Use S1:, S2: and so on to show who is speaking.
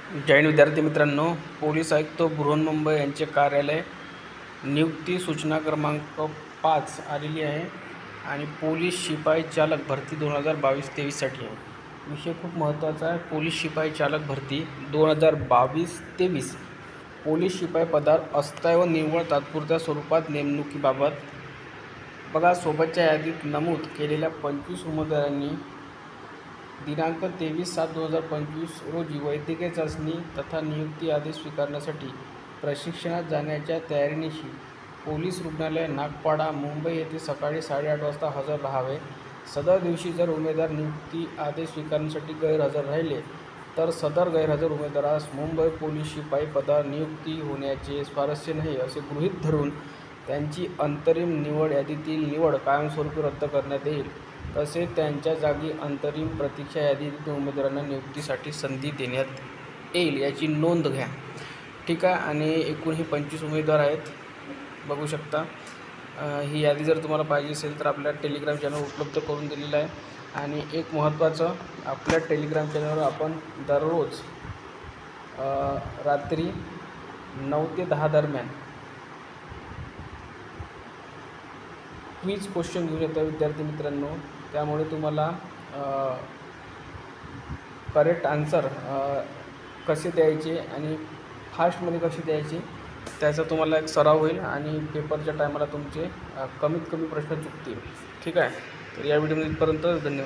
S1: जैन विद्यार्थी मित्रांनो, पोलीस आयुक्त बृहन्मुंबई यांचे कार्यालय नियुक्ती सूचना क्रमांक 5 आलेली आहे आणि पोलीस शिपाई चालक भरती 2022-23साठी आहे। विषय खूप महत्त्वाचा आहे। पोलीस शिपाई चालक भरती 2022-23 पोलीस शिपाई पदावर अस्थायी व निव्वळ तात्पुरत्या स्वरूपात नेमणुकीबाबत बघा, सोबतच्या यादीत नमूद केलेल्या 25 उमेदवारांनी दिनांक 23/7/2025 रोजी वैद्यकीय चाचणी तथा नियुक्ती आदेश स्वीकारण्यासाठी प्रशिक्षणात जाण्याच्या तयारीनिशी पोलीस रुग्णालय नागपाडा मुंबई येथे सकाळी 8:30 वाजता हजर राहावे। सदर दिवशी जर उमेदवार नियुक्ती आदेश स्वीकारण्यासाठी गैरहजर राहिले तर सदर गैरहजर उमेदवारास मुंबई पोलीस शिपाई पदावर नियुक्ती होण्याचे स्वारस्य नाही असे गृहीत धरून त्यांची अंतरिम निवड यादीतील निवड कायमस्वरूपी रद्द करण्यात येईल। तसेच त्यांच्या जागी अंतरिम प्रतीक्षा यादीतील उमेदवारांना नियुक्तीसाठी संधी देण्यात येईल याची नोंद घ्या। ठीक आहे। आणि एकूण हे 25 उमेदवार आहेत, बघू शकता। ही यादी जर तुम्हाला पाहिजे असेल तर आपल्या टेलिग्राम चॅनल उपलब्ध करून दिलेलं आहे। आणि एक महत्त्वाचं, आपल्या टेलिग्राम चॅनलवर आपण दररोज रात्री 9 ते 10 दरम्यान क्विज क्वेश्चन घेऊन येतो विद्यार्थी मित्रांनो। त्यामुळे तुम्हाला करेक्ट आन्सर कसे द्यायचे आणि फास्टमध्ये कसे द्यायचे त्याचा तुम्हाला एक सराव होईल आणि पेपरच्या टायमाला तुमचे कमीत कमी प्रश्न चुकतील। ठीक आहे। तर या व्हिडिओमध्ये इथपर्यंत, धन्यवाद।